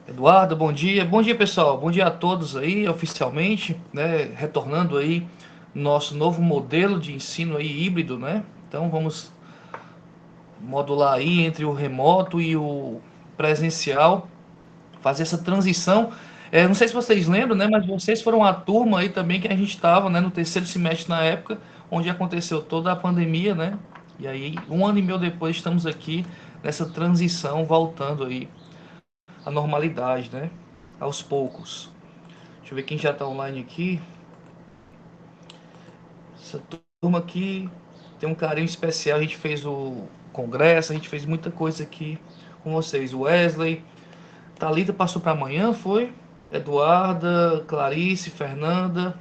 Eduardo, bom dia. Bom dia, pessoal. Bom dia a todos aí, oficialmente, né? Retornando aí nosso novo modelo de ensino aí híbrido, né? Então vamos modular aí entre o remoto e o presencial, fazer essa transição. Não sei se vocês lembram, né? Mas vocês foram a turma aí também que a gente estava, né? No terceiro semestre na época, onde aconteceu toda a pandemia, né? E aí, um ano e meio depois, estamos aqui nessa transição, voltando aí à normalidade, né? Aos poucos. Deixa eu ver quem já está online aqui. Essa turma aqui tem um carinho especial. A gente fez o congresso, a gente fez muita coisa aqui com vocês. Wesley, Thalita passou para amanhã, foi? Eduarda, Clarice, Fernanda.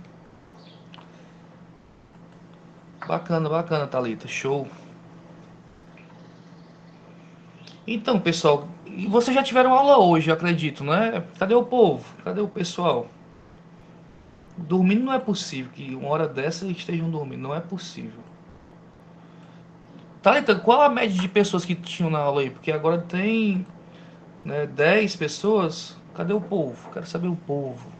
Bacana, bacana, Thalita. Show. Então, pessoal, e vocês já tiveram aula hoje, eu acredito, né? Cadê o povo? Cadê o pessoal? Dormindo não é possível que uma hora dessa estejam dormindo, não é possível. Thalita, qual a média de pessoas que tinham na aula aí? Porque agora tem, né, 10 pessoas. Cadê o povo? Quero saber o povo.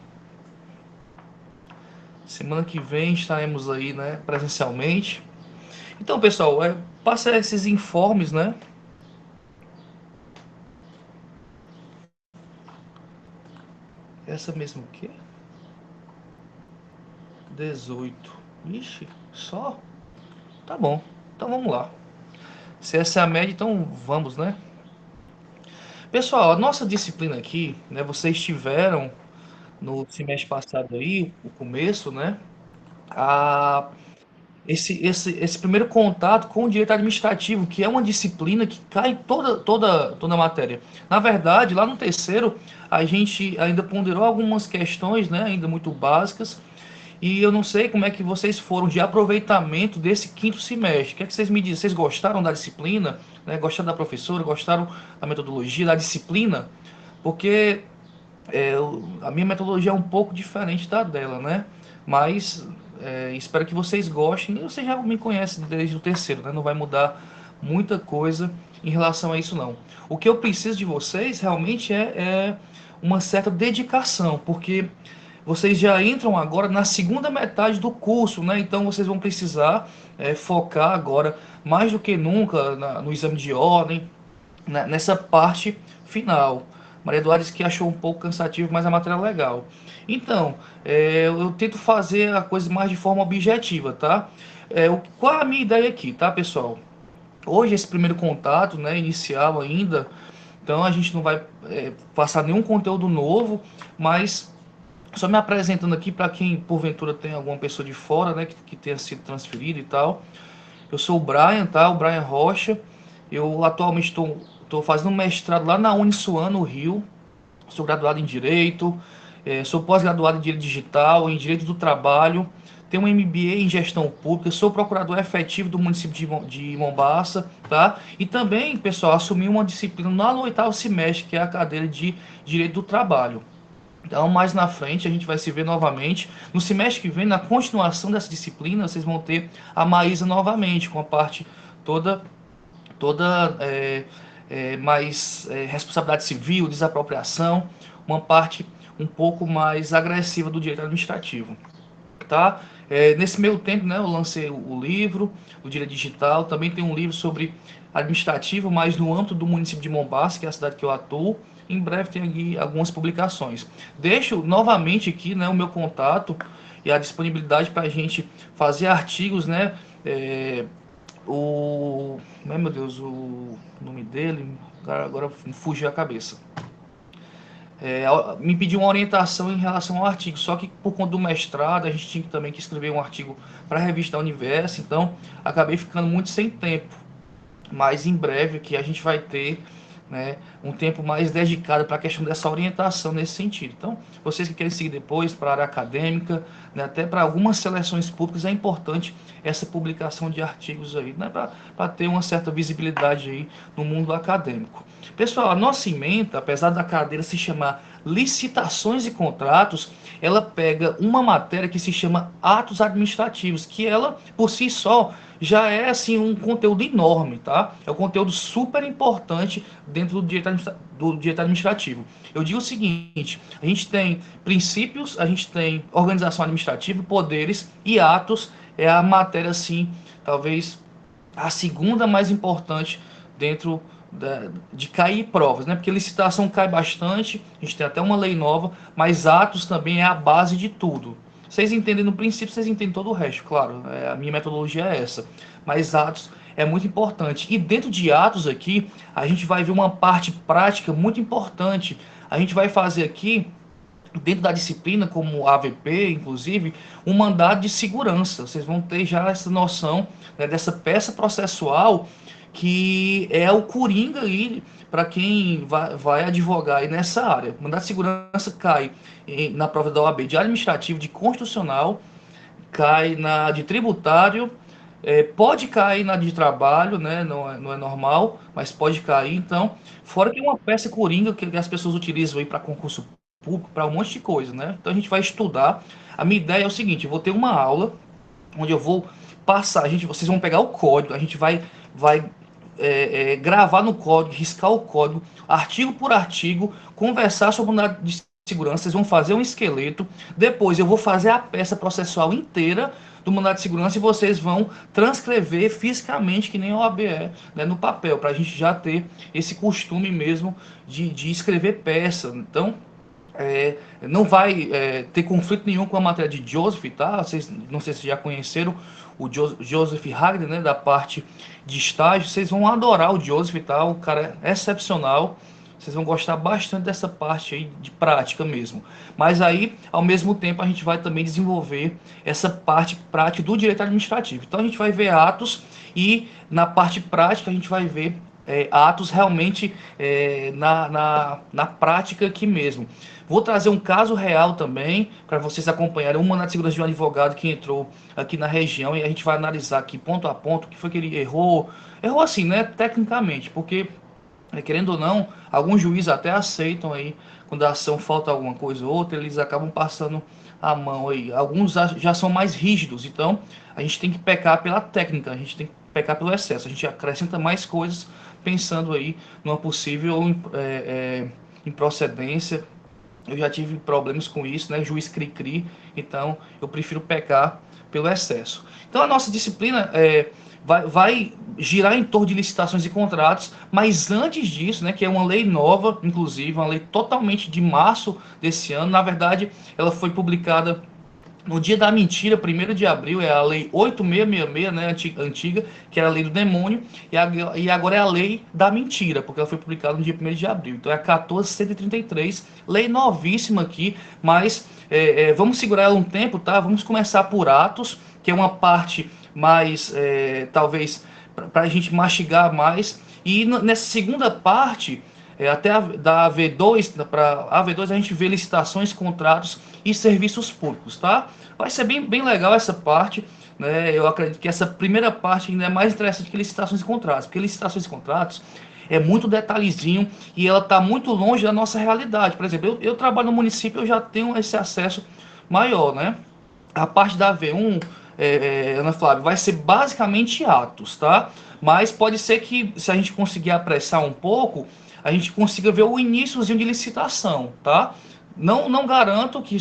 Semana que vem estaremos aí, né, presencialmente. Então, pessoal, passa esses informes, né? Essa mesmo o quê? 18. Ixi, só? Tá bom. Então vamos lá. Se essa é a média, então vamos, né? Pessoal, a nossa disciplina aqui, né? Vocês tiveram no semestre passado aí, o começo, né? A esse primeiro contato com o direito administrativo, que é uma disciplina que cai em toda a matéria. Na verdade, lá no terceiro, a gente ainda ponderou algumas questões, né, ainda muito básicas, e eu não sei como é que vocês foram de aproveitamento desse quinto semestre. O que é que vocês me dizem? Vocês gostaram da disciplina? Né? Gostaram da professora? Gostaram da metodologia, da disciplina? Porque a minha metodologia é um pouco diferente da dela, né? Mas espero que vocês gostem. Vocês já me conhecem desde o terceiro, né? Não vai mudar muita coisa em relação a isso, não. O que eu preciso de vocês realmente é uma certa dedicação, porque vocês já entram agora na segunda metade do curso, né? Então vocês vão precisar focar agora mais do que nunca no exame de ordem, né, nessa parte final. Maria Eduarda disse que achou um pouco cansativo, mas a matéria é legal. Então, eu tento fazer a coisa mais de forma objetiva, tá? Qual é a minha ideia aqui, tá, pessoal? Hoje, esse primeiro contato, né, inicial ainda, então a gente não vai passar nenhum conteúdo novo, mas só me apresentando aqui para quem porventura tem alguma pessoa de fora, né, que tenha sido transferido e tal. Eu sou o Brian, tá? O Brian Rocha. Eu atualmente estou fazendo um mestrado lá na Uniswan, no Rio. Sou graduado em Direito, sou pós-graduado em Direito Digital, em Direito do Trabalho. Tenho um MBA em Gestão Pública, sou procurador efetivo do município de Mombaça, tá? E também, pessoal, assumi uma disciplina lá no oitavo semestre, que é a cadeira de Direito do Trabalho. Então, mais na frente, a gente vai se ver novamente. No semestre que vem, na continuação dessa disciplina, vocês vão ter a Maísa novamente, com a parte toda, toda mais responsabilidade civil, desapropriação, uma parte um pouco mais agressiva do direito administrativo, tá? Nesse meio tempo, né, eu lancei o livro, o Direito Digital, também tem um livro sobre administrativo, mas no âmbito do município de Mombaça, que é a cidade que eu atuo. Em breve tem aqui algumas publicações. Deixo novamente aqui, né, o meu contato e a disponibilidade para a gente fazer artigos, né, meu Deus, o nome dele, agora fugiu a cabeça. Me pediu uma orientação em relação ao artigo, só que por conta do mestrado a gente tinha também que escrever um artigo para a revista Universo, então acabei ficando muito sem tempo. Mas em breve que a gente vai ter, né, um tempo mais dedicado para a questão dessa orientação nesse sentido. Então, vocês que querem seguir depois para a área acadêmica, né, até para algumas seleções públicas, é importante essa publicação de artigos aí, né, para ter uma certa visibilidade aí no mundo acadêmico. Pessoal, a nossa ementa, apesar da cadeira se chamar licitações e contratos, ela pega uma matéria que se chama atos administrativos, que ela, por si só, já é assim um conteúdo enorme, tá? É um conteúdo super importante dentro do direito administrativo. Eu digo o seguinte: a gente tem princípios, a gente tem organização administrativa, poderes e atos. É a matéria assim, talvez a segunda mais importante dentro de cair provas, né? Porque licitação cai bastante, a gente tem até uma lei nova, mas atos também é a base de tudo. Vocês entendem no princípio, vocês entendem todo o resto, claro. A minha metodologia é essa. Mas atos é muito importante. E dentro de atos aqui, a gente vai ver uma parte prática muito importante. A gente vai fazer aqui dentro da disciplina, como AVP, inclusive, um mandado de segurança. Vocês vão ter já essa noção, né, dessa peça processual que é o coringa aí para quem vai advogar aí nessa área. Mandado de segurança cai na prova da OAB de administrativo, de constitucional, cai na de tributário, pode cair na de trabalho, né? Não é normal, mas pode cair. Então, fora que é uma peça coringa que as pessoas utilizam aí para concurso público, para um monte de coisa, né? Então a gente vai estudar. A minha ideia é o seguinte: eu vou ter uma aula onde eu vou passar, vocês vão pegar o código, a gente vai gravar no código, riscar o código, artigo por artigo, conversar sobre o mandado de segurança, vocês vão fazer um esqueleto, depois eu vou fazer a peça processual inteira do mandado de segurança e vocês vão transcrever fisicamente, que nem o OAB, né, no papel, para a gente já ter esse costume mesmo de escrever peça. Então, não vai ter conflito nenhum com a matéria de Joseph, tá? Vocês, não sei se já conheceram o Joseph Hagner, né, da parte de estágio. Vocês vão adorar o Joseph, tá? O cara é excepcional. Vocês vão gostar bastante dessa parte aí de prática mesmo. Mas aí, ao mesmo tempo, a gente vai também desenvolver essa parte prática do direito administrativo. Então a gente vai ver atos e na parte prática a gente vai ver atos realmente na prática aqui mesmo. Vou trazer um caso real também, para vocês acompanharem, um mandado de segurança de um advogado que entrou aqui na região, e a gente vai analisar aqui ponto a ponto o que foi que ele errou. Errou assim, né, tecnicamente, porque, querendo ou não, alguns juízes até aceitam aí, quando a ação falta alguma coisa ou outra, eles acabam passando a mão aí. Alguns já são mais rígidos, então a gente tem que pecar pela técnica, a gente tem que pecar pelo excesso, a gente acrescenta mais coisas pensando aí numa possível improcedência. Eu já tive problemas com isso, né? Juiz cri-cri, então eu prefiro pecar pelo excesso. Então a nossa disciplina vai girar em torno de licitações e contratos, mas antes disso, né, que é uma lei nova, inclusive, uma lei totalmente de março desse ano, na verdade, ela foi publicada no dia da mentira, 1º de abril, é a lei 8666, né, antiga, que era a lei do demônio, e agora é a lei da mentira, porque ela foi publicada no dia 1º de abril. Então é a 14.133, lei novíssima aqui, mas vamos segurar ela um tempo, tá? Vamos começar por atos, que é uma parte mais, talvez, para a gente mastigar mais, e nessa segunda parte, da AV2 para AV2 a gente vê licitações, contratos e serviços públicos, tá? Vai ser bem legal essa parte, né? Eu acredito que essa primeira parte ainda é mais interessante que licitações e contratos, porque licitações e contratos é muito detalhezinho e ela está muito longe da nossa realidade. Por exemplo, eu trabalho no município, eu já tenho esse acesso maior, né? A parte da AV1, Ana Flávia, vai ser basicamente atos, tá? Mas pode ser que, se a gente conseguir apressar um pouco, a gente consiga ver o iníciozinho de licitação, tá? Não garanto que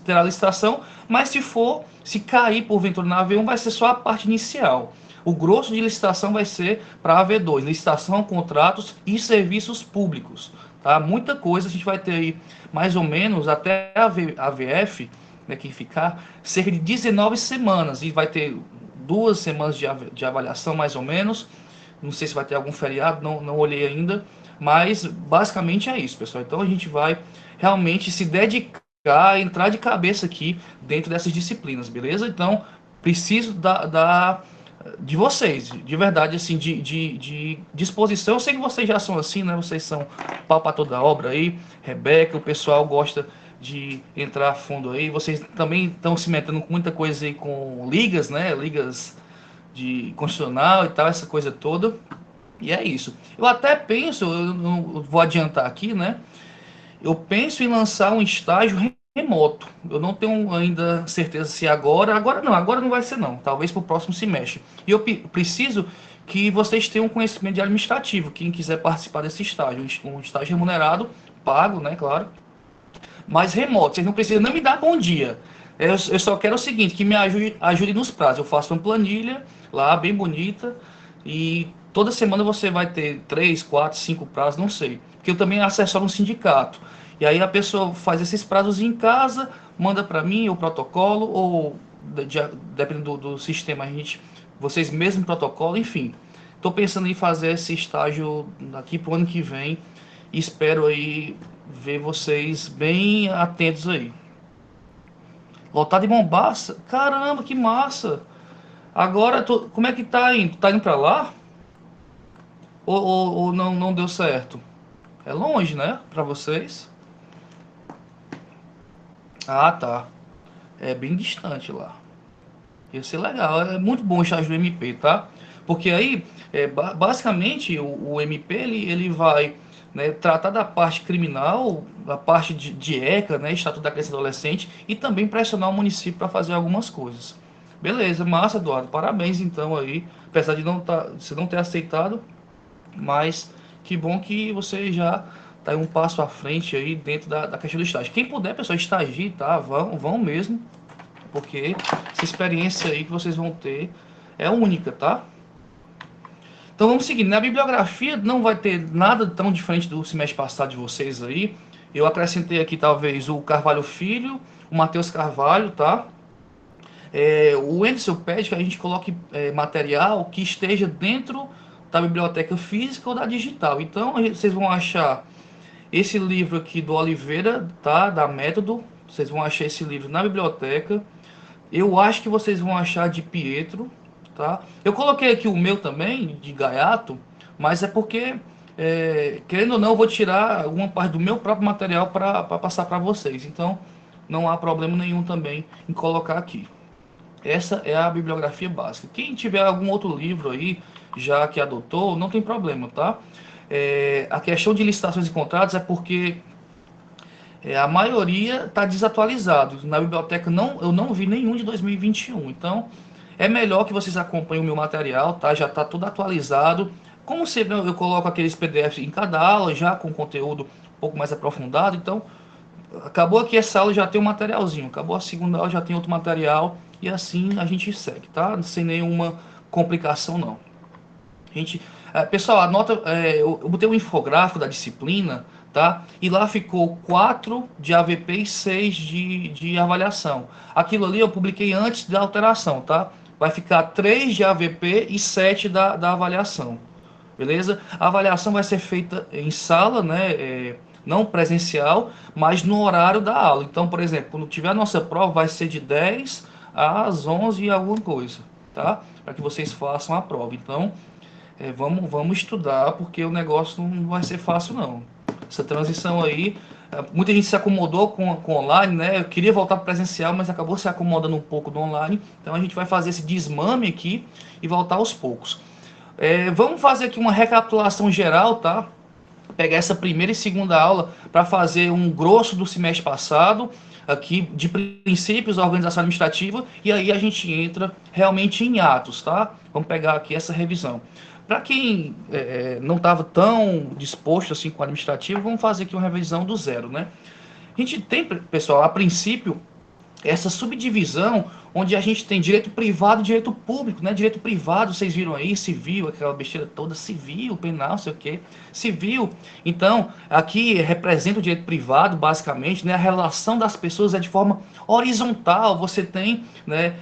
terá licitação, mas se cair porventura na AV1, vai ser só a parte inicial. O grosso de licitação vai ser para a AV2, licitação, contratos e serviços públicos, tá? Muita coisa a gente vai ter aí, mais ou menos, até a AVF, né, que ficar cerca de 19 semanas, e vai ter 2 semanas de avaliação, mais ou menos. Não sei se vai ter algum feriado, não olhei ainda, mas basicamente é isso, pessoal. Então a gente vai realmente se dedicar, entrar de cabeça aqui dentro dessas disciplinas, beleza? Então preciso de vocês, de verdade, assim, de disposição. Eu sei que vocês já são assim, né? Vocês são pau para toda obra aí. Rebeca, o pessoal gosta de entrar a fundo aí. Vocês também estão se metendo com muita coisa aí com ligas, né? Ligas de constitucional e tal, essa coisa toda. E é isso. Eu até penso, eu não vou adiantar aqui, né? Eu penso em lançar um estágio remoto. Eu não tenho ainda certeza se agora não vai ser não, talvez para o próximo semestre. E eu preciso que vocês tenham conhecimento de administrativo, quem quiser participar desse estágio, um estágio remunerado, pago, né, claro, mas remoto. Vocês não precisam nem me dar bom dia. Eu só quero o seguinte, que me ajude nos prazos. Eu faço uma planilha lá, bem bonita, e toda semana você vai ter 3, 4, 5 prazos, não sei. Porque eu também assessoro um sindicato. E aí a pessoa faz esses prazos em casa, manda para mim o protocolo, ou dependendo do sistema, vocês mesmo protocolo, enfim. Estou pensando em fazer esse estágio daqui para o ano que vem. E espero aí ver vocês bem atentos aí. Lotado de Mombaça? Caramba, que massa! Agora, como é que tá indo? Tá indo pra lá? Ou não deu certo? É longe, né? Pra vocês? Ah, tá. É bem distante lá. Ia ser legal. É muito bom o estágio do MP, tá? Porque aí, basicamente, o MP ele vai, né, tratar da parte criminal, da parte de ECA, né, Estatuto da Criança e Adolescente, e também pressionar o município para fazer algumas coisas. Beleza, massa, Eduardo. Parabéns, então, aí. Apesar de você não ter aceitado, mas que bom que você já está um passo à frente aí dentro da questão do estágio. Quem puder, pessoal, estagie, tá? Vão mesmo, porque essa experiência aí que vocês vão ter é única, tá? Então vamos seguir. Na bibliografia não vai ter nada tão diferente do semestre passado de vocês aí. Eu acrescentei aqui talvez o Carvalho Filho, o Matheus Carvalho, tá? O Anderson pede que a gente coloque material que esteja dentro da biblioteca física ou da digital. Então vocês vão achar esse livro aqui do Oliveira, tá? Da Método. Vocês vão achar esse livro na biblioteca. Eu acho que vocês vão achar de Pietro, tá? Eu coloquei aqui o meu também, de Gaiato, mas é porque, querendo ou não, eu vou tirar alguma parte do meu próprio material para passar para vocês. Então, não há problema nenhum também em colocar aqui. Essa é a bibliografia básica. Quem tiver algum outro livro aí, já que adotou, não tem problema, tá? A questão de licitações e contratos é porque a maioria está desatualizado. Na biblioteca eu não vi nenhum de 2021. Então, é melhor que vocês acompanhem o meu material, tá? Já está tudo atualizado. Como sempre, eu coloco aqueles PDFs em cada aula, já com conteúdo um pouco mais aprofundado. Então, acabou aqui essa aula, já tem um materialzinho. Acabou a segunda aula, já tem outro material. E assim a gente segue, tá? Sem nenhuma complicação, não. Pessoal, anota, eu botei um infográfico da disciplina, tá? E lá ficou 4 de AVP e 6 de avaliação. Aquilo ali eu publiquei antes da alteração, tá? Vai ficar 3 de AVP e 7 da avaliação, beleza? A avaliação vai ser feita em sala, né? Não presencial, mas no horário da aula. Então, por exemplo, quando tiver a nossa prova, vai ser de 10 às 11 e alguma coisa, tá? Para que vocês façam a prova. Então, vamos estudar, porque o negócio não vai ser fácil, não. Essa transição aí, muita gente se acomodou com online, né? Eu queria voltar para presencial, mas acabou se acomodando um pouco do online. Então a gente vai fazer esse desmame aqui e voltar aos poucos. Vamos fazer aqui uma recapitulação geral, tá? Pegar essa primeira e segunda aula para fazer um grosso do semestre passado, aqui de princípios da organização administrativa, e aí a gente entra realmente em atos, tá? Vamos pegar aqui essa revisão. Para quem não estava tão disposto assim com o administrativo, vamos fazer aqui uma revisão do zero, né? A gente tem, pessoal, a princípio, essa subdivisão onde a gente tem direito privado e direito público, né? Direito privado, vocês viram aí, civil, aquela besteira toda, civil, penal, sei o quê, civil. Então, aqui representa o direito privado, basicamente, né? A relação das pessoas é de forma horizontal. Você tem, né?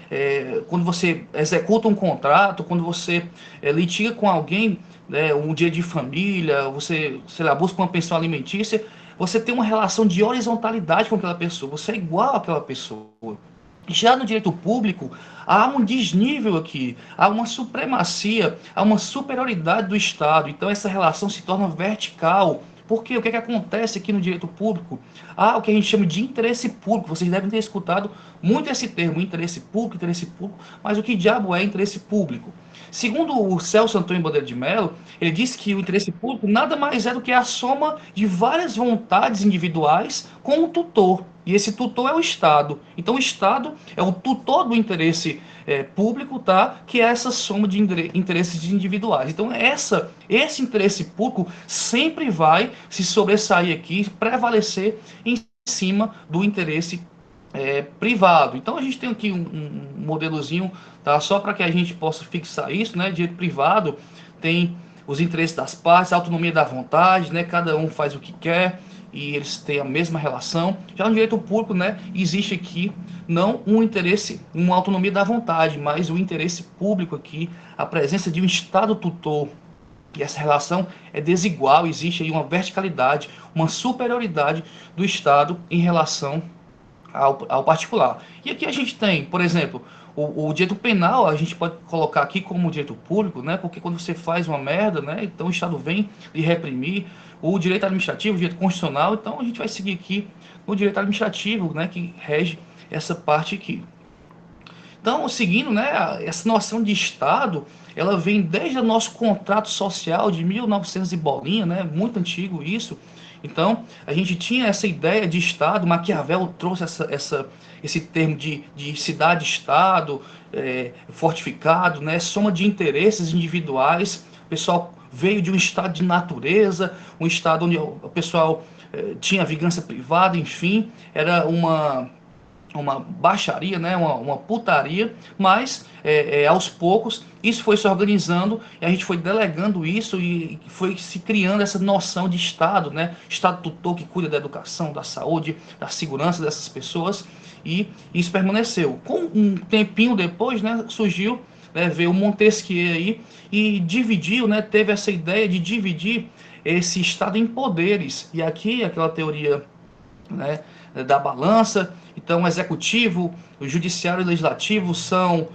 Quando você executa um contrato, quando você litiga com alguém, né? Um dia de família, você, sei lá, busca uma pensão alimentícia, você tem uma relação de horizontalidade com aquela pessoa, você é igual àquela pessoa. Já no direito público, há um desnível aqui, há uma supremacia, há uma superioridade do Estado. Então essa relação se torna vertical. Porque o que acontece aqui no direito público? Há o que a gente chama de interesse público. Vocês devem ter escutado muito esse termo, interesse público, mas o que diabo é interesse público? Segundo o Celso Antônio Bandeira de Mello, ele disse que o interesse público nada mais é do que a soma de várias vontades individuais com o tutor. e esse tutor é o Estado. Então o Estado é o tutor do interesse público, tá? Que é essa soma de interesses individuais. Então esse interesse público sempre vai se sobressair aqui, prevalecer em cima do interesse privado. Então a gente tem aqui um modelozinho, tá? Só para que a gente possa fixar isso, né? Direito privado tem os interesses das partes, a autonomia da vontade, né? Cada um faz o que quer e eles têm a mesma relação. Já no direito público, né? Existe aqui não um interesse, uma autonomia da vontade, mas o interesse público aqui, a presença de um Estado tutor. E essa relação é desigual, existe aí uma verticalidade, uma superioridade do Estado em relação ao particular. E aqui a gente tem, por exemplo, o direito penal, a gente pode colocar aqui como direito público, né? Porque quando você faz uma merda, né? Então o Estado vem lhe reprimir. O direito administrativo, o direito constitucional, então a gente vai seguir aqui no direito administrativo, né? Que rege essa parte aqui. Então, seguindo, né, essa noção de Estado, ela vem desde o nosso contrato social de 1900 e bolinha, né, muito antigo isso. Então, a gente tinha essa ideia de Estado, Maquiavel trouxe esse termo de cidade-estado, fortificado, né, soma de interesses individuais. O pessoal veio de um estado de natureza, um estado onde o pessoal tinha vingança privada, enfim, era uma baixaria, né, uma putaria, mas aos poucos isso foi se organizando e a gente foi delegando isso e foi se criando essa noção de Estado, né, Estado tutor que cuida da educação, da saúde, da segurança dessas pessoas, e isso permaneceu. Com um tempinho depois, né, surgiu, veio o Montesquieu aí e dividiu, né, teve essa ideia de dividir esse Estado em poderes, e aqui aquela teoria, né, da balança. Então, o executivo, o judiciário e o legislativo são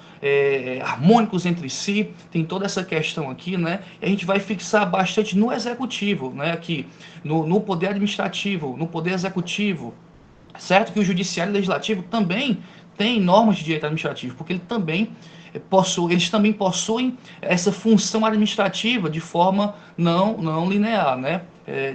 harmônicos entre si, tem toda essa questão aqui, né? E a gente vai fixar bastante no executivo, né? Aqui, no poder administrativo, no poder executivo, certo? Que o judiciário e o legislativo também têm normas de direito administrativo, porque eles também possuem essa função administrativa de forma não linear, né?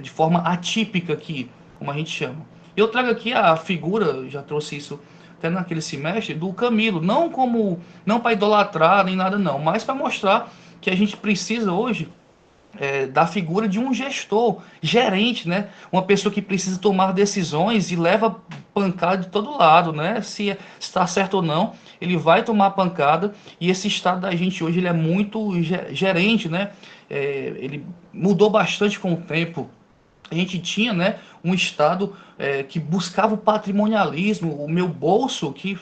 De forma atípica aqui, como a gente chama. Eu trago aqui a figura, já trouxe isso até naquele semestre, do Camilo, não para idolatrar nem nada não, mas para mostrar que a gente precisa hoje da figura de um gestor, gerente, né? Uma pessoa que precisa tomar decisões e leva pancada de todo lado, né? Se está certo ou não, ele vai tomar pancada, e esse estado da gente hoje ele é muito gerente, né? Ele mudou bastante com o tempo. A gente tinha, né, um Estado que buscava o patrimonialismo, o meu bolso, que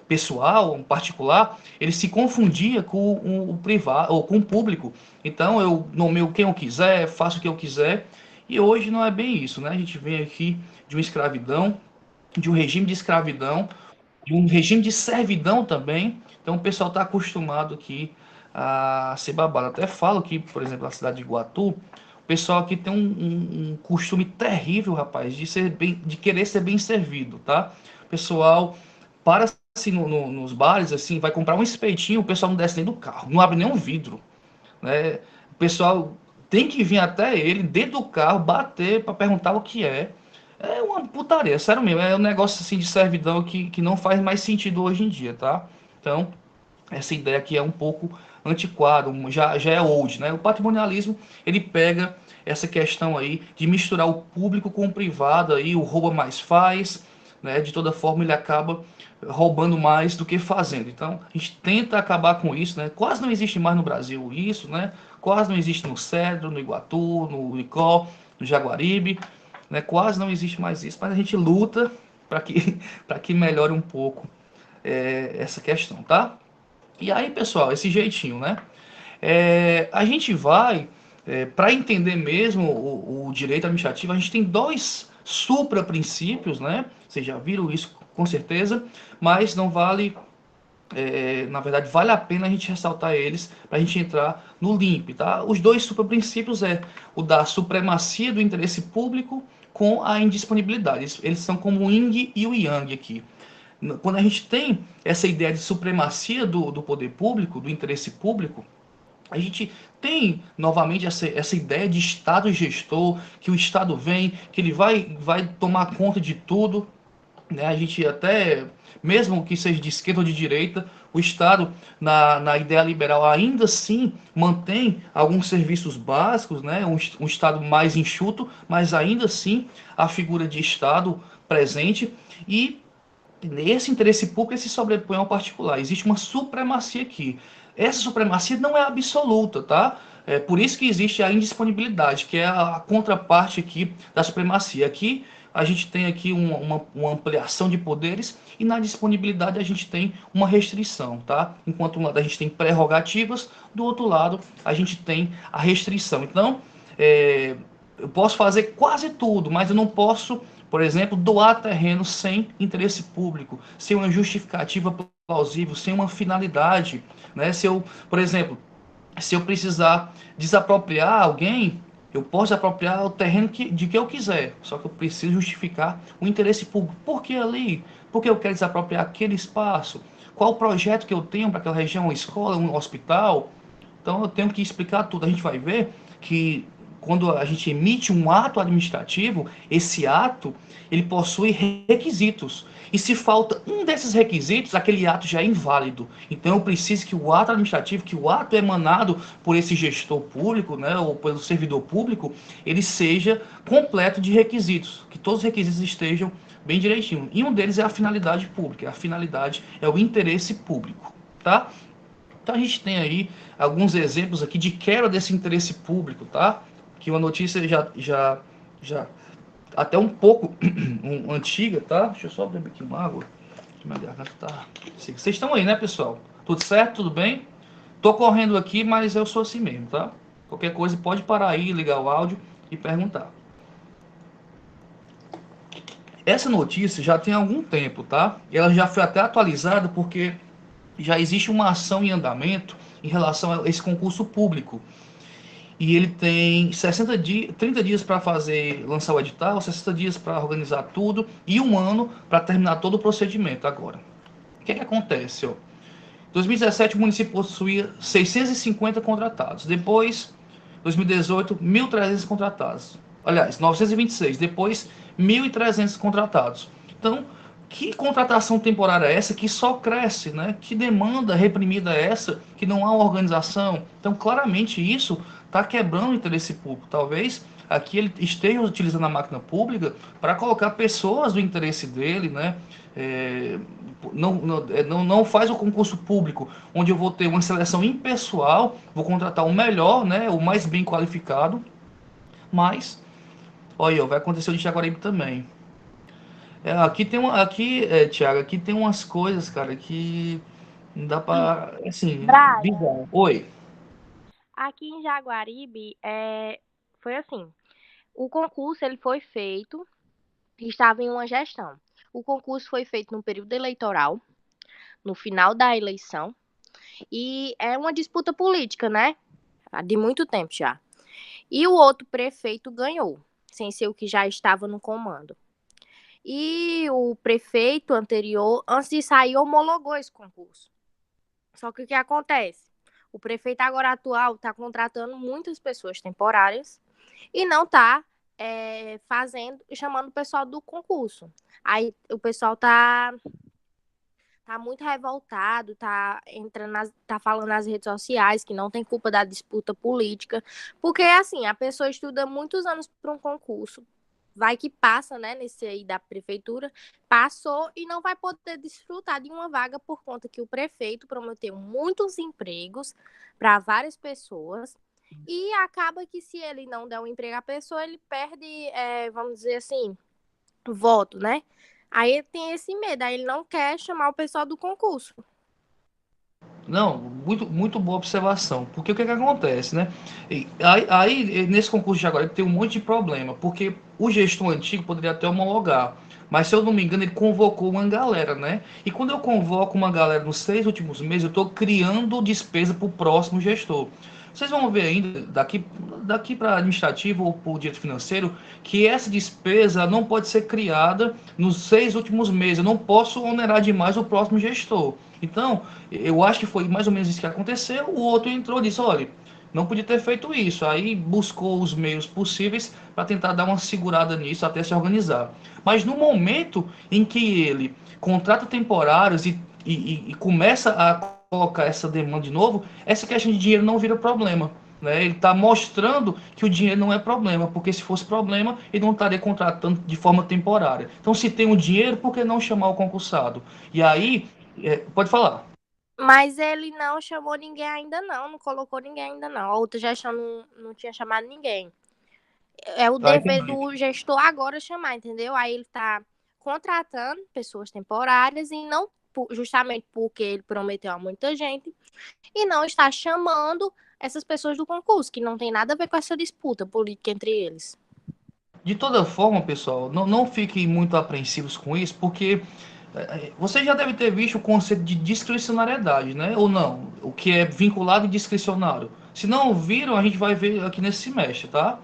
pessoal, um particular, ele se confundia com o privado ou com o público. Então eu nomeio quem eu quiser, faço o que eu quiser, e hoje não é bem isso, né? A gente vem aqui de uma escravidão, de um regime de escravidão, de um regime de servidão também. Então o pessoal está acostumado aqui a ser babado. Até falo que, por exemplo, na cidade de Iguatu, o pessoal aqui tem um costume terrível, rapaz, de querer ser bem servido, tá? O pessoal para assim nos bares, assim, vai comprar um espetinho, o pessoal não desce nem do carro, não abre nem um vidro, né? O pessoal tem que vir até ele, dentro do carro, bater para perguntar o que é. É uma putaria, sério mesmo. É um negócio assim de servidão que não faz mais sentido hoje em dia, tá? Então, essa ideia aqui é um pouco antiquada, já é old, né? O patrimonialismo, ele pega essa questão aí de misturar o público com o privado, aí o rouba mais faz, né? De toda forma ele acaba roubando mais do que fazendo. Então, a gente tenta acabar com isso, né? Quase não existe mais no Brasil isso, né? Quase não existe no Cedro, no Iguatu, no Icó, no Jaguaribe, né? Quase não existe mais isso, mas a gente luta para que, para que melhore um pouco essa questão, tá? E aí, pessoal, esse jeitinho, né? A gente vai, para entender mesmo o direito administrativo, a gente tem dois supra-princípios, né? Vocês já viram isso com certeza, mas não vale, na verdade, vale a pena a gente ressaltar eles para a gente entrar no limpo, tá? Os dois supra-princípios é o da supremacia do interesse público com a indisponibilidade. Eles são como o yin e o yang aqui. Quando a gente tem essa ideia de supremacia do poder público, do interesse público, a gente tem novamente essa ideia de Estado gestor, que o Estado vem, que ele vai tomar conta de tudo. né? A gente até, mesmo que seja de esquerda ou de direita, o Estado, na ideia liberal, ainda assim mantém alguns serviços básicos, né? Um Estado mais enxuto, mas ainda assim a figura de Estado presente e esse interesse público se sobrepõe ao particular. Existe uma supremacia aqui. Essa supremacia não é absoluta, tá? É por isso que existe a indisponibilidade, que é a contraparte aqui da supremacia. Aqui a gente tem aqui uma ampliação de poderes e na disponibilidade a gente tem uma restrição, tá? Enquanto um lado a gente tem prerrogativas, do outro lado a gente tem a restrição. Então, eu posso fazer quase tudo, mas eu não posso, por exemplo, doar terreno sem interesse público, sem uma justificativa plausível, sem uma finalidade, né? Se eu, por exemplo, se eu precisar desapropriar alguém, eu posso desapropriar o terreno de que eu quiser, só que eu preciso justificar o interesse público. Por que ali? Por que eu quero desapropriar aquele espaço? Qual o projeto que eu tenho para aquela região, uma escola, um hospital? Então eu tenho que explicar tudo. A gente vai ver que quando a gente emite um ato administrativo, esse ato ele possui requisitos. E se falta um desses requisitos, aquele ato já é inválido. Então eu preciso que o ato administrativo, que o ato emanado por esse gestor público, né, ou pelo servidor público, ele seja completo de requisitos, que todos os requisitos estejam bem direitinho. E um deles é a finalidade pública. A finalidade é o interesse público, tá? Então a gente tem aí alguns exemplos aqui de quebra desse interesse público, tá? Que uma notícia já até um pouco antiga, tá? Deixa eu só beber aqui uma água, que minha garganta tá... Vocês estão aí, né, pessoal? Tudo certo? Tudo bem? Tô correndo aqui, mas eu sou assim mesmo, tá? Qualquer coisa pode parar aí, ligar o áudio e perguntar. Essa notícia já tem algum tempo, tá? Ela já foi até atualizada porque já existe uma ação em andamento em relação a esse concurso público. E ele tem 60 dias, 30 dias para fazer, lançar o edital, 60 dias para organizar tudo e um ano para terminar todo o procedimento agora. O que é que acontece? Ó? Em 2017 o município possuía 650 contratados. Depois, 2018, 1.300 contratados. Aliás, 926. Depois, 1.300 contratados. Então, que contratação temporária é essa que só cresce, né? Que demanda reprimida é essa que não há organização? Então, claramente isso está quebrando o interesse público. Talvez aqui ele esteja utilizando a máquina pública para colocar pessoas do interesse dele, né? Não faz o concurso público, onde eu vou ter uma seleção impessoal, vou contratar o melhor, né? O mais bem qualificado, mas, olha, vai acontecer o de Jaguaribe também. Aqui tem uma, aqui, Thiago, aqui tem umas coisas, cara, que não dá pra, assim, Brian, bizarro. Oi. aqui em Jaguaribe, foi assim, o concurso ele foi feito, estava em uma gestão. O concurso foi feito no período eleitoral, no final da eleição, e é uma disputa política, né? De muito tempo já. E o outro prefeito ganhou, sem ser o que já estava no comando. E o prefeito anterior, antes de sair, homologou esse concurso. Só que o que acontece? O prefeito agora atual está contratando muitas pessoas temporárias e não está chamando o pessoal do concurso. Aí o pessoal tá muito revoltado, tá falando nas redes sociais que não tem culpa da disputa política, porque assim, a pessoa estuda muitos anos para um concurso, vai que passa, né, nesse aí da prefeitura, passou e não vai poder desfrutar de uma vaga por conta que o prefeito prometeu muitos empregos para várias pessoas e acaba que se ele não der um emprego à pessoa, ele perde, vamos dizer assim, voto, né? Aí ele tem esse medo, aí ele não quer chamar o pessoal do concurso. Não, muito boa observação. Porque o que, que acontece, né? Nesse concurso de agora, tem um monte de problema. Porque o gestor antigo poderia até homologar. Mas, se eu não me engano, ele convocou uma galera, né? E quando eu convoco uma galera nos 6 últimos meses, eu estou criando despesa para o próximo gestor. Vocês vão ver ainda, daqui para administrativo ou para o direito financeiro, que essa despesa não pode ser criada nos 6 últimos meses. Eu não posso onerar demais o próximo gestor. Então, eu acho que foi mais ou menos isso que aconteceu. O outro entrou e disse: olha, não podia ter feito isso. Aí buscou os meios possíveis para tentar dar uma segurada nisso até se organizar. Mas no momento em que ele contrata temporários e começa a colocar essa demanda de novo, essa questão de dinheiro não vira problema. Né? Ele está mostrando que o dinheiro não é problema, porque se fosse problema, ele não estaria contratando de forma temporária. Então, se tem o dinheiro, por que não chamar o concursado? E aí, pode falar. Mas ele não chamou ninguém ainda não colocou ninguém ainda não. A outra gestão não tinha chamado ninguém. É o Tá, dever entendi. do gestor agora chamar, entendeu? Aí ele está contratando pessoas temporárias e não justamente porque ele prometeu a muita gente e não está chamando essas pessoas do concurso, que não tem nada a ver com essa disputa política entre eles. De toda forma, pessoal, não fiquem muito apreensivos com isso, porque você já deve ter visto o conceito de discricionariedade, né? Ou não? O que é vinculado e discricionário. Se não viram, a gente vai ver aqui nesse semestre, tá?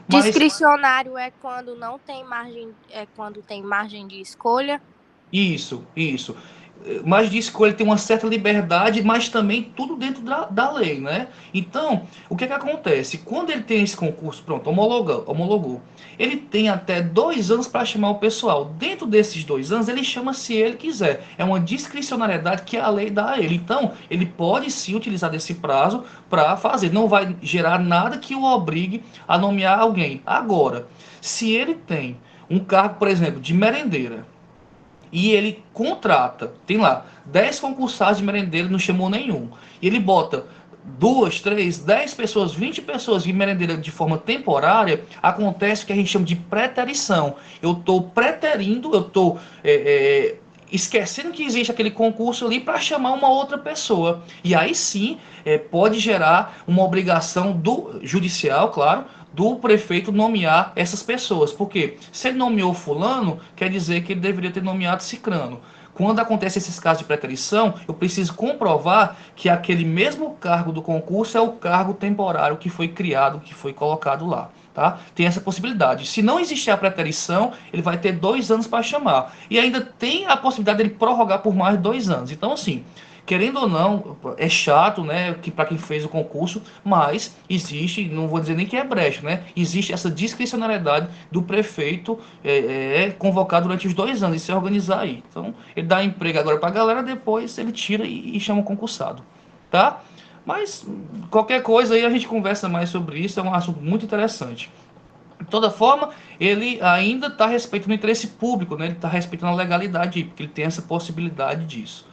Mas Discricionário é quando não tem margem, é quando tem margem de escolha. isso. Mas diz que ele tem uma certa liberdade, mas também tudo dentro da lei, né? Então, o que acontece? Quando ele tem esse concurso, pronto, homologou. Ele tem até 2 anos para chamar o pessoal. Dentro desses 2 anos, ele chama se ele quiser. É uma discricionariedade que a lei dá a ele. Então, ele pode sim utilizar desse prazo para fazer. Não vai gerar nada que o obrigue a nomear alguém. Agora, se ele tem um cargo, por exemplo, de merendeira, e ele contrata, tem lá 10 concursados de merendeiro, não chamou nenhum. E ele bota 2, 3, 10 pessoas, 20 pessoas de merendeira de forma temporária. Acontece o que a gente chama de preterição. Eu estou preterindo, eu estou esquecendo que existe aquele concurso ali para chamar uma outra pessoa. E aí sim pode gerar uma obrigação do judicial, claro, do prefeito nomear essas pessoas. Porque se ele nomeou fulano, quer dizer que ele deveria ter nomeado cicrano. Quando acontece esses casos de preterição, eu preciso comprovar que aquele mesmo cargo do concurso é o cargo temporário que foi criado, que foi colocado lá. Tá? Tem essa possibilidade. Se não existir a preterição, ele vai ter 2 anos para chamar. E ainda tem a possibilidade dele prorrogar por mais 2 anos. Então, assim, querendo ou não, é chato, né, que para quem fez o concurso, mas existe, não vou dizer nem que é brecha, né, existe essa discricionariedade do prefeito convocar durante os 2 anos e se organizar aí. Então, ele dá emprego agora para a galera, depois ele tira e chama o concursado, tá? Mas qualquer coisa aí a gente conversa mais sobre isso, é um assunto muito interessante. De toda forma, ele ainda está respeitando o interesse público, né? Ele está respeitando a legalidade, porque ele tem essa possibilidade disso.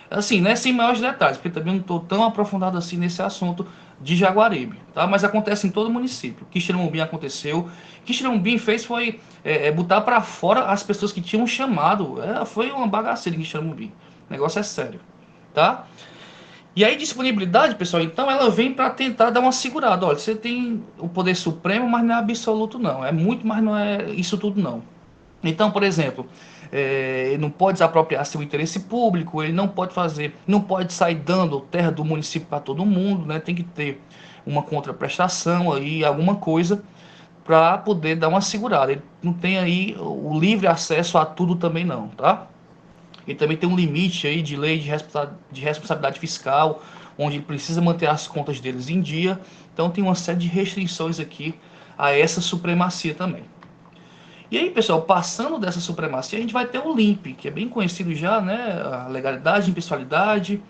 Assim, né? Sem maiores detalhes, porque também não estou tão aprofundado assim nesse assunto de Jaguaribe, tá? Mas acontece em todo o município. Quixeramobim aconteceu. Quixeramobim fez foi botar para fora as pessoas que tinham chamado. Foi uma bagaceira em Quixeramobim. O negócio é sério, tá? E aí, disponibilidade, pessoal, então ela vem para tentar dar uma segurada. Olha, você tem o poder supremo, mas não é absoluto, não. É muito, mas não é isso tudo, não. Então, por exemplo, ele não pode desapropriar seu interesse público, ele não pode fazer, não pode sair dando terra do município para todo mundo, né? Tem que ter uma contraprestação aí, alguma coisa para poder dar uma segurada. Ele não tem aí o livre acesso a tudo também, não, tá? Ele também tem um limite aí de lei de responsabilidade fiscal, onde ele precisa manter as contas deles em dia. Então tem uma série de restrições aqui a essa supremacia também. E aí, pessoal, passando dessa supremacia, a gente vai ter o LIMP, que é bem conhecido já, né? A legalidade, impessoalidade,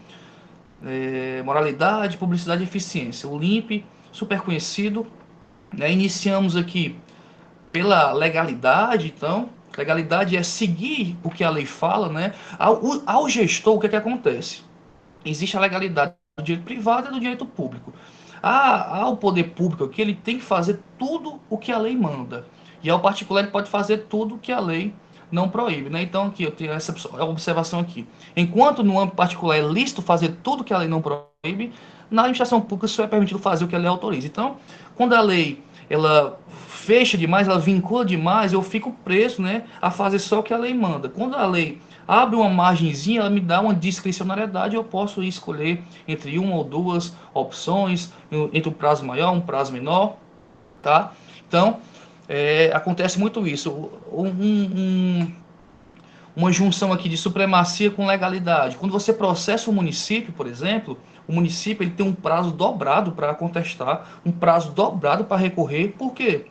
moralidade, publicidade e eficiência. O LIMP, super conhecido, né? Iniciamos aqui pela legalidade, então. Legalidade é seguir o que a lei fala, né? Ao gestor, o que acontece? Existe a legalidade do direito privado e do direito público. Ao poder público aqui, ele tem que fazer tudo o que a lei manda. E ao particular, ele pode fazer tudo o que a lei não proíbe, né? Então, aqui, eu tenho essa observação aqui. Enquanto no âmbito particular é lícito fazer tudo o que a lei não proíbe, na administração pública só é permitido fazer o que a lei autoriza. Então, quando a lei ela fecha demais, ela vincula demais, eu fico preso, né, a fazer só o que a lei manda. Quando a lei abre uma margenzinha, ela me dá uma discricionariedade, eu posso escolher entre uma ou duas opções, entre um prazo maior, um prazo menor, tá? Então, acontece muito isso. Uma junção aqui de supremacia com legalidade. Quando você processa um município, por exemplo, o município ele tem um prazo dobrado para contestar, um prazo dobrado para recorrer. Por quê?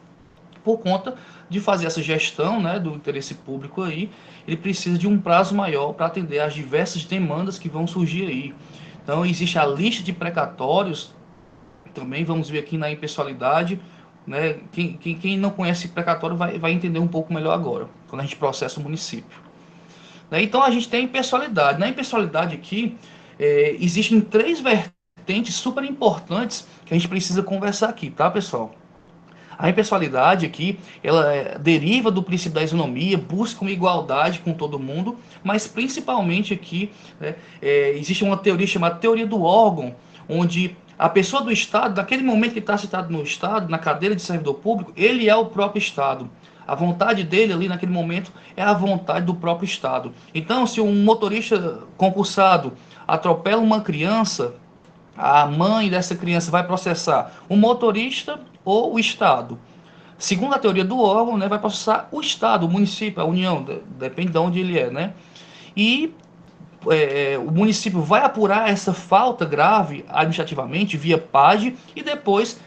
Por conta de fazer essa gestão, né, do interesse público aí, ele precisa de um prazo maior para atender às diversas demandas que vão surgir aí. Então, existe a lista de precatórios, também vamos ver aqui na impessoalidade, né? Quem não conhece precatório vai entender um pouco melhor agora, quando a gente processa o município. Né? Então, a gente tem a impessoalidade. Na impessoalidade aqui, existem três vertentes super importantes que a gente precisa conversar aqui, tá, pessoal? A impessoalidade aqui, ela deriva do princípio da isonomia, busca uma igualdade com todo mundo, mas principalmente aqui, né, existe uma teoria chamada teoria do órgão, onde a pessoa do Estado, naquele momento que está citado no Estado, na cadeira de servidor público, ele é o próprio Estado. A vontade dele ali naquele momento é a vontade do próprio Estado. Então, se um motorista concursado atropela uma criança, a mãe dessa criança vai processar o motorista ou o Estado. Segundo a teoria do órgão, né, vai processar o Estado, o município, a União, depende de onde ele é, né? E o município vai apurar essa falta grave administrativamente via PAD e depois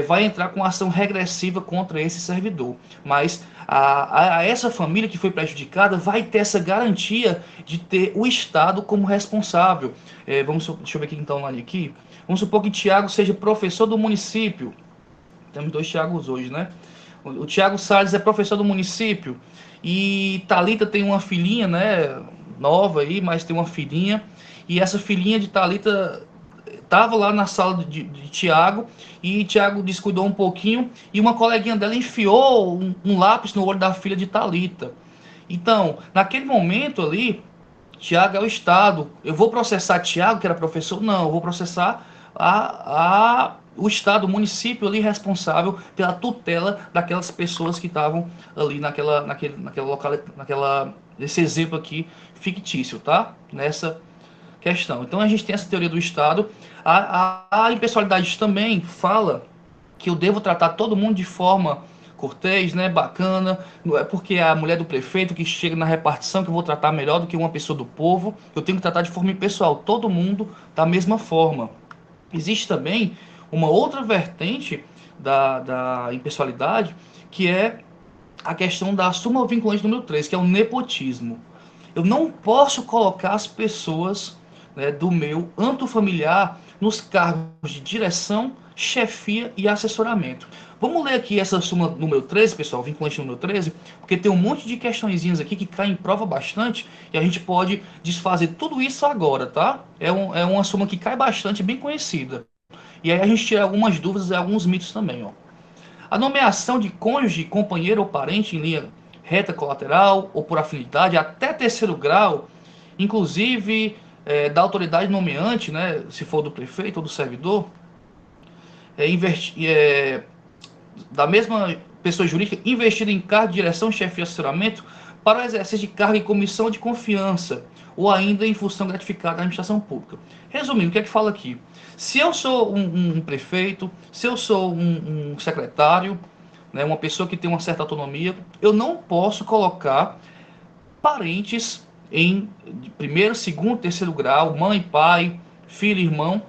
vai entrar com ação regressiva contra esse servidor. Mas a essa família que foi prejudicada vai ter essa garantia de ter o Estado como responsável. Deixa eu ver aqui então online aqui. Vamos supor que Tiago seja professor do município. Temos dois Tiagos hoje, né? O Tiago Salles é professor do município e Talita tem uma filhinha, né? Nova aí, mas tem uma filhinha. E essa filhinha de Talita estava lá na sala de Tiago e Tiago descuidou um pouquinho e uma coleguinha dela enfiou um lápis no olho da filha de Talita. Então, naquele momento ali, Tiago é o Estado. Eu vou processar Tiago, que era professor? Não, eu vou processar o Estado, o município ali responsável pela tutela daquelas pessoas que estavam ali nesse exemplo aqui fictício, tá? Nessa questão. Então a gente tem essa teoria do Estado. A impessoalidade também fala que eu devo tratar todo mundo de forma cortês, né, bacana, não é porque é a mulher do prefeito que chega na repartição que eu vou tratar melhor do que uma pessoa do povo, eu tenho que tratar de forma impessoal, todo mundo da mesma forma. Existe também uma outra vertente da impessoalidade, que é a questão da súmula vinculante número 3, que é o nepotismo. Eu não posso colocar as pessoas, né, do meu âmbito familiar nos cargos de direção, chefia e assessoramento. Vamos ler aqui essa súmula número 13, pessoal, vinculante número 13, porque tem um monte de questõezinhas aqui que caem em prova bastante e a gente pode desfazer tudo isso agora, tá? É uma súmula que cai bastante, bem conhecida. E aí a gente tira algumas dúvidas e alguns mitos também, ó. A nomeação de cônjuge, companheiro ou parente em linha reta colateral ou por afinidade até terceiro grau, inclusive da autoridade nomeante, né, se for do prefeito ou do servidor, é, é, da mesma pessoa jurídica investida em cargo de direção, chefia e assessoramento para o exercício de cargo em comissão de confiança ou ainda em função gratificada da administração pública. Resumindo, o que é que fala aqui? Se eu sou um prefeito, se eu sou um secretário, né, uma pessoa que tem uma certa autonomia, eu não posso colocar parentes em primeiro, segundo, terceiro grau, mãe, pai, filho, irmão,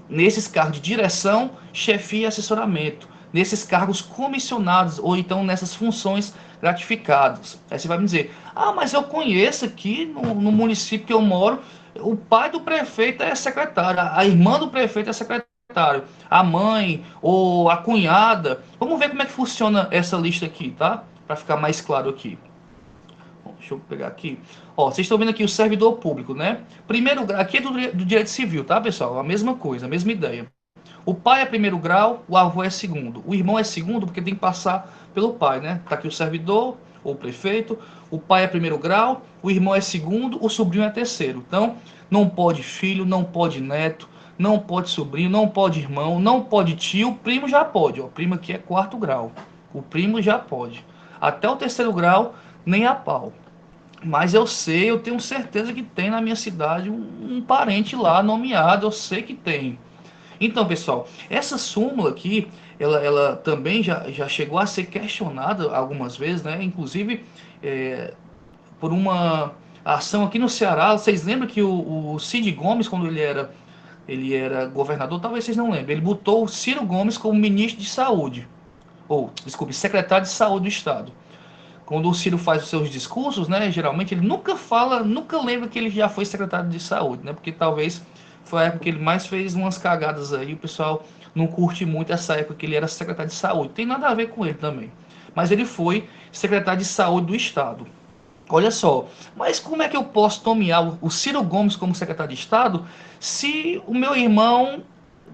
nesses cargos de direção, chefia e assessoramento, nesses cargos comissionados ou então nessas funções gratificadas. Aí você vai me dizer, mas eu conheço aqui no município que eu moro, o pai do prefeito é secretário, a irmã do prefeito é secretário, a mãe ou a cunhada. Vamos ver como é que funciona essa lista aqui, tá? Para ficar mais claro aqui. Deixa eu pegar aqui. Ó, vocês estão vendo aqui o servidor público, né? Primeiro grau, aqui é do direito civil, tá, pessoal? A mesma coisa, a mesma ideia. O pai é primeiro grau, o avô é segundo. O irmão é segundo porque tem que passar pelo pai, né? Tá aqui o servidor, ou o prefeito. O pai é primeiro grau, o irmão é segundo, o sobrinho é terceiro. Então, não pode filho, não pode neto, não pode sobrinho, não pode irmão, não pode tio, primo já pode. Ó, primo aqui é quarto grau. O primo já pode. Até o terceiro grau, nem a pau. Mas eu sei, eu tenho certeza que tem na minha cidade um parente lá nomeado, eu sei que tem. Então, pessoal, essa súmula aqui, ela também já chegou a ser questionada algumas vezes, né? Inclusive, por uma ação aqui no Ceará. Vocês lembram que o Cid Gomes, quando ele era ele era governador, talvez vocês não lembrem, ele botou o Ciro Gomes como ministro de saúde, ou, desculpe, secretário de saúde do estado. Quando o Ciro faz os seus discursos, né, geralmente ele nunca fala, nunca lembra que ele já foi secretário de saúde, né, porque talvez foi a época que ele mais fez umas cagadas aí, o pessoal não curte muito essa época que ele era secretário de saúde, tem nada a ver com ele também, mas ele foi secretário de saúde do estado. Olha só, mas como é que eu posso nomear o Ciro Gomes como secretário de Estado se o meu irmão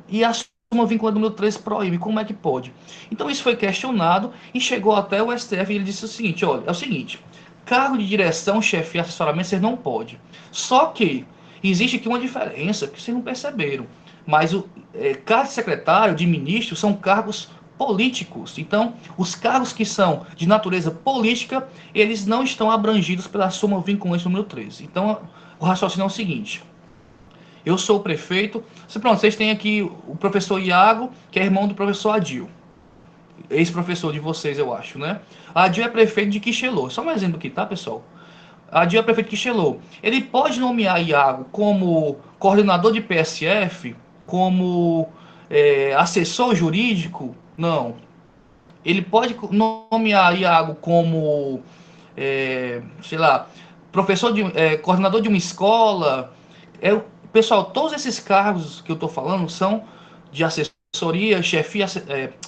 e a súmula vinculante número 3 proíbe? Como é que pode? Então isso foi questionado e chegou até o STF e ele disse o seguinte, olha, é o seguinte, cargo de direção, chefia e assessoramento vocês não podem. Só que existe aqui uma diferença que vocês não perceberam. Mas o cargo de secretário, de ministro, são cargos políticos. Então, os cargos que são de natureza política, eles não estão abrangidos pela súmula vinculante número 13. Então, o raciocínio é o seguinte: eu sou o prefeito. Pronto, vocês têm aqui o professor Iago, que é irmão do professor Adil, ex-professor de vocês, eu acho, né? Adil é prefeito de Quixelô. Só um exemplo aqui, tá, pessoal? Adil é prefeito de Quixelô. Ele pode nomear Iago como coordenador de PSF, como assessor jurídico? Não. Ele pode nomear Iago como, sei lá, professor coordenador de uma escola. Pessoal, todos esses cargos que eu estou falando são de assessoria, chefia,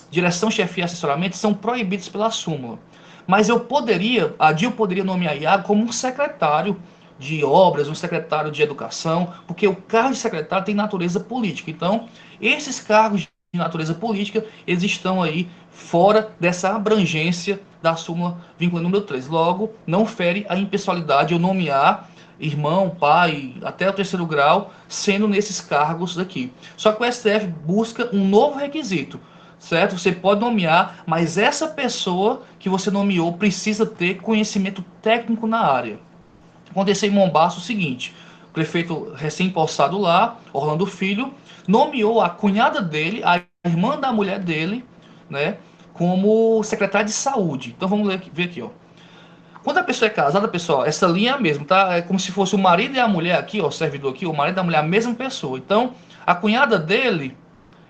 direção, chefia e assessoramento, são proibidos pela súmula. Mas a DIL poderia nomear Iago como um secretário de obras, um secretário de educação, porque o cargo de secretário tem natureza política. Então, esses cargos de natureza política, eles estão aí fora dessa abrangência da súmula vinculante número 3. Logo, não fere a impessoalidade eu nomear irmão, pai, até o terceiro grau, sendo nesses cargos aqui. Só que o STF busca um novo requisito, certo? Você pode nomear, mas essa pessoa que você nomeou precisa ter conhecimento técnico na área. Aconteceu em Mombaço o seguinte: o prefeito recém-possado lá, Orlando Filho, nomeou a cunhada dele, a irmã da mulher dele, né, como secretária de saúde. Então vamos ver aqui, ó. Quando a pessoa é casada, pessoal, essa linha é a mesma, tá? É como se fosse o marido e a mulher aqui, ó, o servidor aqui, o marido e a mulher, a mesma pessoa. Então, a cunhada dele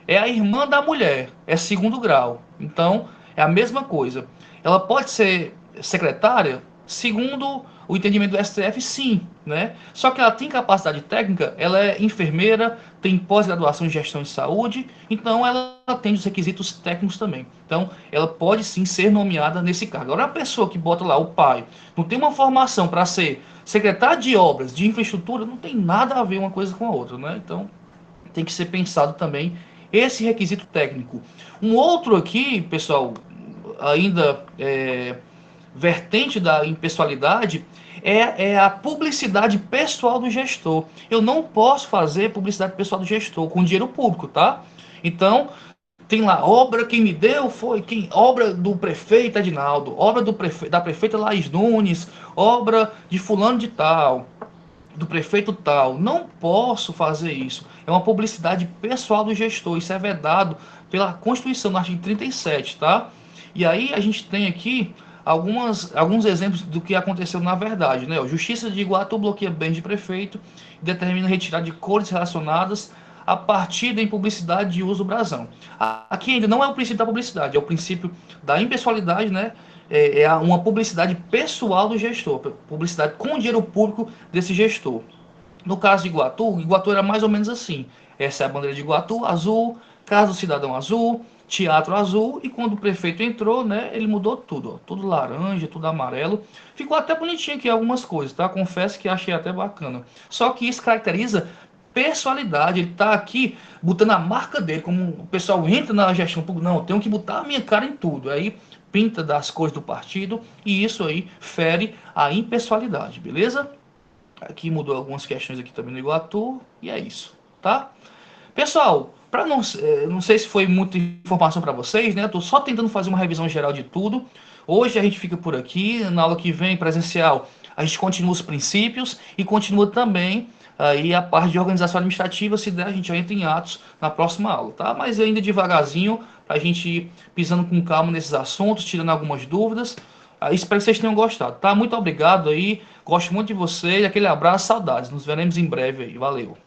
é a irmã da mulher, é segundo grau. Então, é a mesma coisa. Ela pode ser secretária? Segundo o entendimento do STF, sim, né? Só que ela tem capacidade técnica, ela é enfermeira, tem pós-graduação em gestão de saúde, então ela tem os requisitos técnicos também. Então, ela pode sim ser nomeada nesse cargo. Agora, a pessoa que bota lá o pai, não tem uma formação para ser secretário de obras, de infraestrutura, não tem nada a ver uma coisa com a outra, né? Então, tem que ser pensado também esse requisito técnico. Um outro aqui, pessoal, ainda vertente da impessoalidade, é a publicidade pessoal do gestor. Eu não posso fazer publicidade pessoal do gestor com dinheiro público, tá? Então, tem lá, obra quem me deu foi quem, obra do prefeito Edinaldo, obra da prefeita Laís Nunes, obra de fulano de tal, do prefeito tal. Não posso fazer isso. É uma publicidade pessoal do gestor. Isso é vedado pela Constituição, no artigo 37, tá? E aí a gente tem aqui alguns exemplos do que aconteceu na verdade, né? A Justiça de Iguatu bloqueia bens de prefeito e determina retirada de cores relacionadas a partir da impublicidade de uso do brasão. Aqui ainda não é o princípio da publicidade, é o princípio da impessoalidade, né? É uma publicidade pessoal do gestor, publicidade com dinheiro público desse gestor. No caso de Iguatu, Iguatu era mais ou menos assim. Essa é a bandeira de Iguatu, azul, Casa do Cidadão azul, Teatro azul, e quando o prefeito entrou, né, ele mudou tudo, ó, tudo laranja, tudo amarelo. Ficou até bonitinho aqui algumas coisas, tá? Confesso que achei até bacana. Só que isso caracteriza personalidade, ele tá aqui botando a marca dele, como o pessoal entra na gestão pública, não, eu tenho que botar a minha cara em tudo. Aí pinta das cores do partido e isso aí fere a impessoalidade, beleza? Aqui mudou algumas questões aqui também no Iguatu e é isso, tá? Pessoal, para não sei se foi muita informação para vocês, né? Estou só tentando fazer uma revisão geral de tudo. Hoje a gente fica por aqui, na aula que vem presencial a gente continua os princípios e continua também aí a parte de organização administrativa, se der a gente já entra em atos na próxima aula, tá? Mas ainda devagarzinho, para a gente ir pisando com calma nesses assuntos, tirando algumas dúvidas. Espero que vocês tenham gostado, tá? Muito obrigado aí, gosto muito de vocês, aquele abraço, saudades. Nos veremos em breve aí, valeu.